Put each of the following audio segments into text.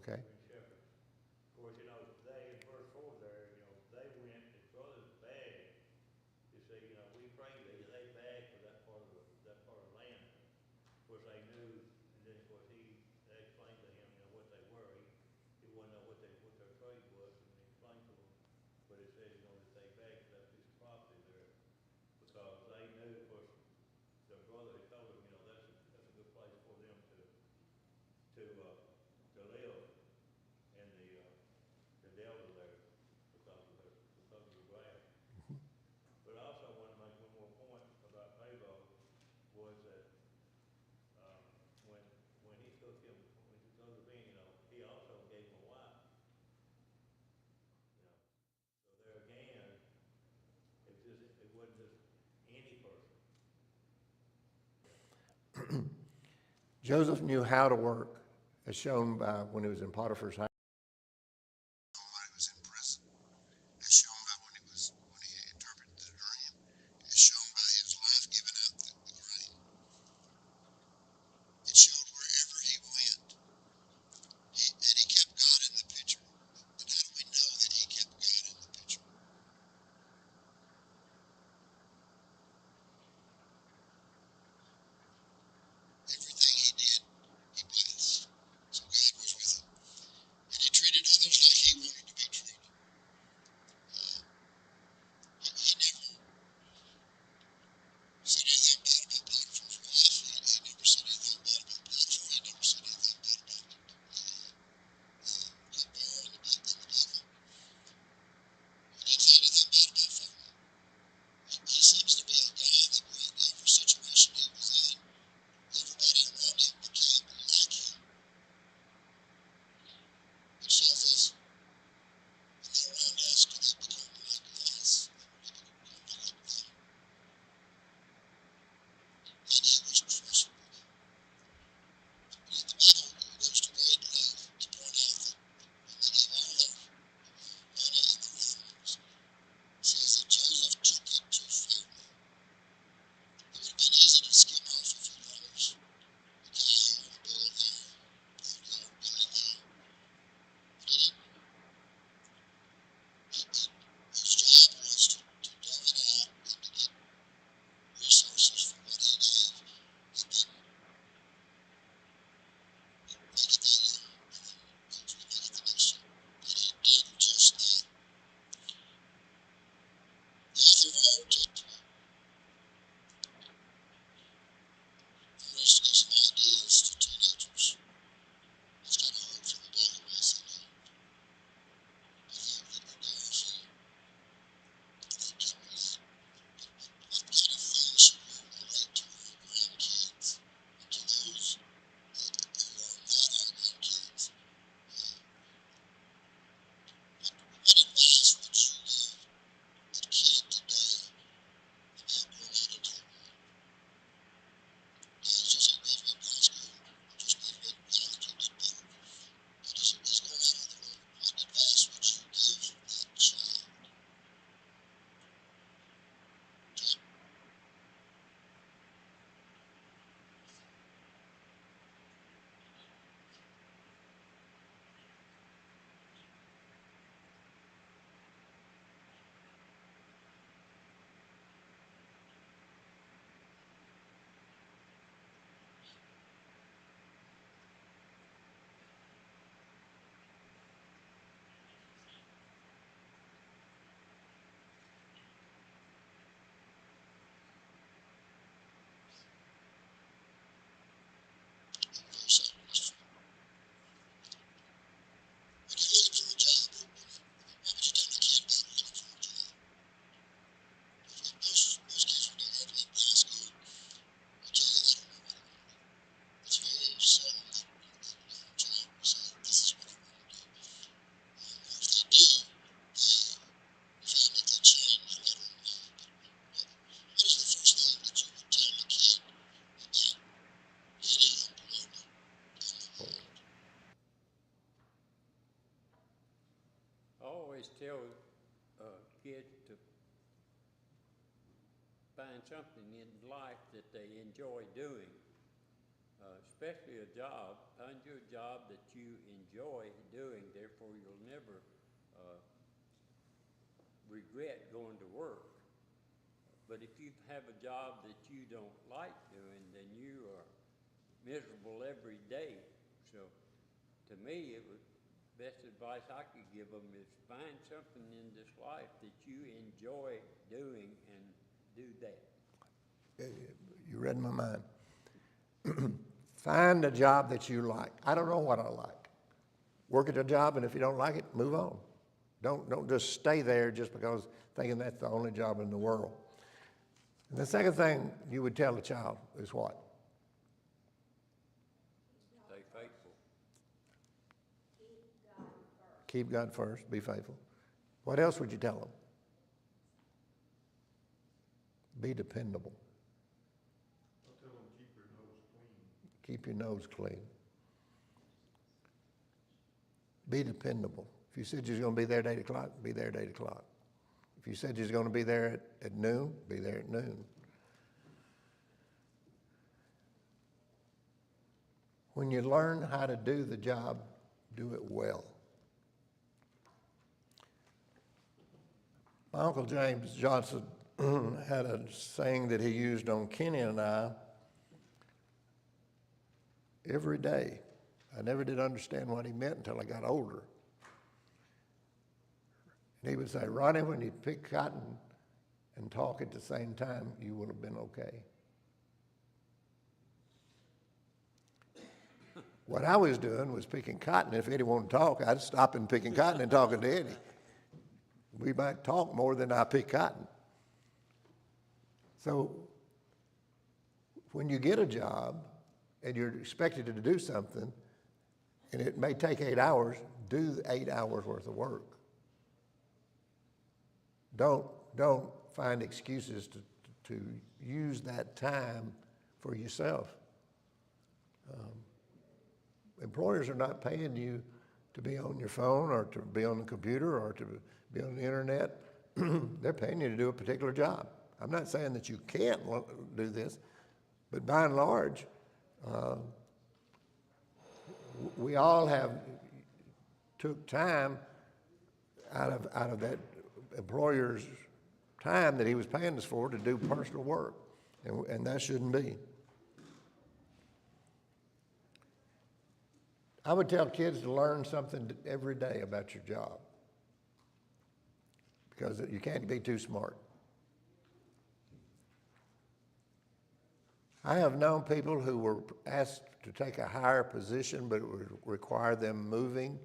Okay. Green Shepherds. Of course, you know, they, in verse 4 there, you know, they went, his brothers begged. You see, you know, we pray they begged for that part of the land. Of course, they knew, and then of course they explained to him, you know, what they were. He wanted to know what their trade was, and he explained to them. But it says, you know, that they begged for that piece of property there because they knew, of course, their brother had told them, you know, that's a good place for them to live in the delta there because of the grass. But I also want to make one more point about Pavo was that uh, when when he took him in, you know, he also gave him a wife. You know, so there again, it wasn't just any person. Joseph knew how to work, as shown by when he was in Potiphar's house. While he was in prison, as shown by when he interpreted the dream, as shown by his life giving out the grain. It showed wherever he went, that he kept God in the picture. And how do we know that he kept God in the picture? Everything he did, he blessed. So God was with him. And he treated others like he wanted to be treated. He never said anything bad about Potiphar's wife. He never said anything bad about Potiphar. He never said anything bad about cupbearer and the black thing above him. He didn't say anything bad about Pharaoh. He seems to be a guy that whatever situation he was in, everybody around him became like him. It shows us when they're around us, do they become like us? Or do we become like them? And he was trustworthy. The Bible goes to great length to point out that when they gave all their money and their farms, it says that Joseph took it to Pharaoh. It would have been easy to skim off a few dollars. A cow here, a bull there, goat here, bunny there. But he didn't. His job was to dole it out and to get resources for what he gave, and then make it that year, and then hopefully make it the next year. And he did just that. The author wrote that I'm going to give some ideas to teenagers. I've kind of heard from both of us, and I hope that we dare a few that can relate. What kind of things should we relate to our grandkids and to those who are not our grandkids? What advice would you give a kid today about going out into the world? He's just graduated high school, just graduated college, or did better. But he's going out in the world. What advice would you give that child? Todd? Very sad question. When you're looking for a job, what would you tell a kid about looking for a job? If most kids when they graduate high school will tell you, I don't know what I want to do. It's very seldom that a young child will say, this is what I want to do. Or if they do, you find that they change later in life. But what is the first thing that you would tell a kid about getting employment down the road? I always tell kids to find something in life that they enjoy doing. especially a job, find you a job that you enjoy doing, therefore you'll never regret going to work. But if you have a job that you don't like doing, then you are miserable every day. So to me, it was best advice I could give them is find something in this life that you enjoy doing and do that. You read my mind. Find a job that you like. I don't know what I like. Work at a job, and if you don't like it, move on. Don't just stay there just because thinking that's the only job in the world. And the second thing you would tell a child is what? Stay faithful. Keep God first. Be faithful. What else would you tell them? Be dependable. I'll tell them keep your nose clean. Keep your nose clean. Be dependable. If you said you was going to be there at 8 o'clock, be there at 8 o'clock. If you said you was going to be there at noon, be there at noon. When you learn how to do the job, do it well. My Uncle James Johnson had a saying that he used on Kenny and I every day. I never did understand what he meant until I got older. And he would say, Ronny, when you pick cotton and talk at the same time, you will have been okay. What I was doing was picking cotton. If Eddie wanted to talk, I'd stop and picking cotton and talking to Eddie. We might talk more than I pick cotton. So when you get a job and you're expected to do something, and it may take 8 hours, do 8 hours worth of work. Don't find excuses to use that time for yourself. Employers are not paying you to be on your phone or to be on the computer or to be on the internet. They're paying you to do a particular job. I'm not saying that you can't do this, but by and large, we all took time out of that employer's time that he was paying us for to do personal work, and that shouldn't be. I would tell kids to learn something every day about your job, because you can't be too smart. I have known people who were asked to take a higher position, but it would require them moving,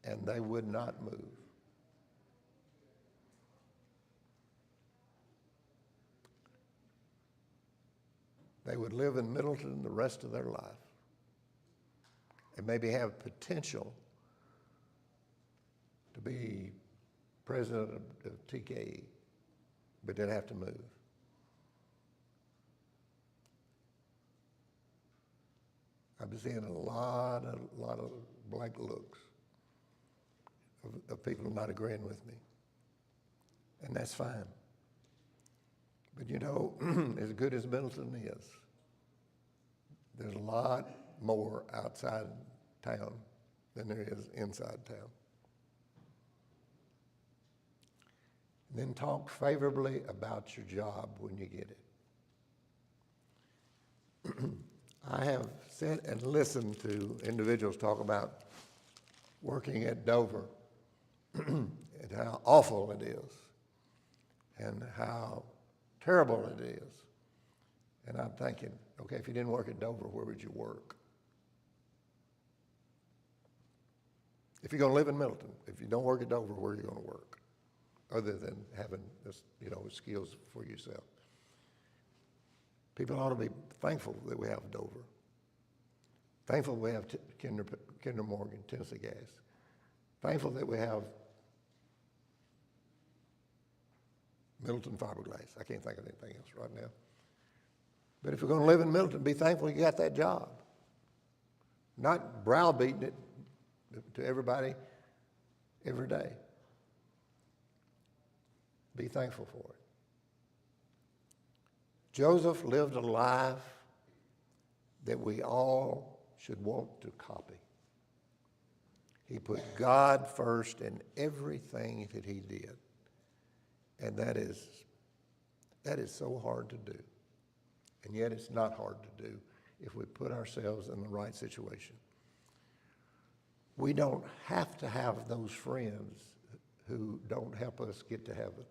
and they would not move. They would live in Middleton the rest of their life and maybe have potential to be president of TKE, but they'd have to move. I've been seeing a lot of blank looks of people not agreeing with me, and that's fine. But you know, as good as Middleton is, there's a lot more outside town than there is inside town. And then talk favorably about your job when you get it. I have sat and listened to individuals talk about working at Dover and how awful it is and how terrible it is. And I'm thinking, okay, if you didn't work at Dover, where would you work? If you're going to live in Middleton, if you don't work at Dover, where are you going to work? Other than having this, skills for yourself. People ought to be thankful that we have Dover. Thankful we have Kinder Morgan, Tennessee Gas. Thankful that we have Middleton Fiberglass. I can't think of anything else right now. But if you're going to live in Middleton, be thankful you got that job. Not browbeating it to everybody every day. Be thankful for it. Joseph lived a life that we all should want to copy. He put God first in everything that he did. And that is so hard to do. And yet it's not hard to do if we put ourselves in the right situation. We don't have to have those friends who don't help us get to heaven.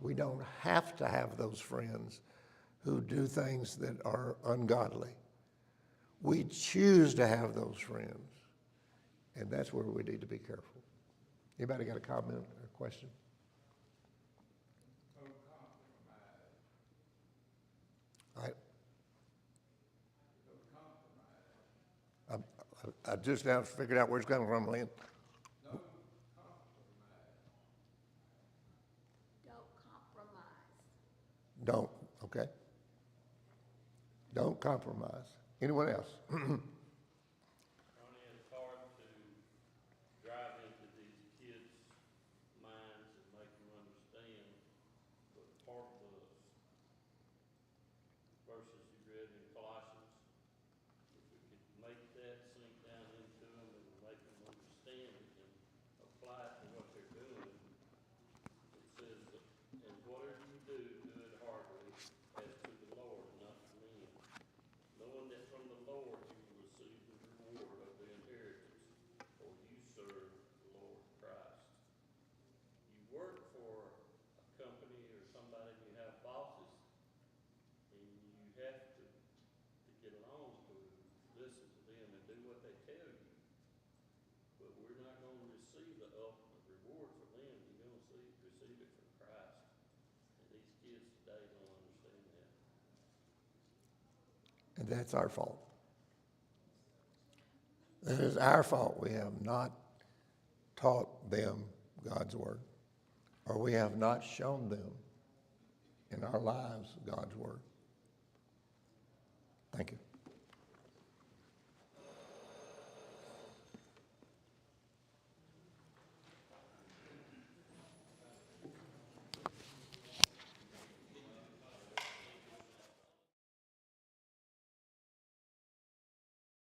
We don't have to have those friends who do things that are ungodly. We choose to have those friends, and that's where we need to be careful. Anybody got a comment or question? I just now figured out where it's coming from, Lynn. Don't compromise. Don't, okay? Don't compromise. Anyone else? Ronnie, it's hard to drive into these kids' minds and make them understand what part does versus you read in Colossians. If we could make that sink down into them and make them understand it and apply it to what they're doing, it says, and whatever you do, do it heartily as to the Lord, not to men, knowing that from the Lord you will receive the reward of the inheritance, for you serve the Lord Christ. You work for a company or somebody, and you have bosses, and you have to get along to listen to them and do what they tell you. But we're not going to receive the ultimate reward from them. You're going to receive it from Christ. And these kids today don't understand that. And that's our fault. It is our fault we have not taught them God's word, or we have not shown them in our lives God's word. Thank you.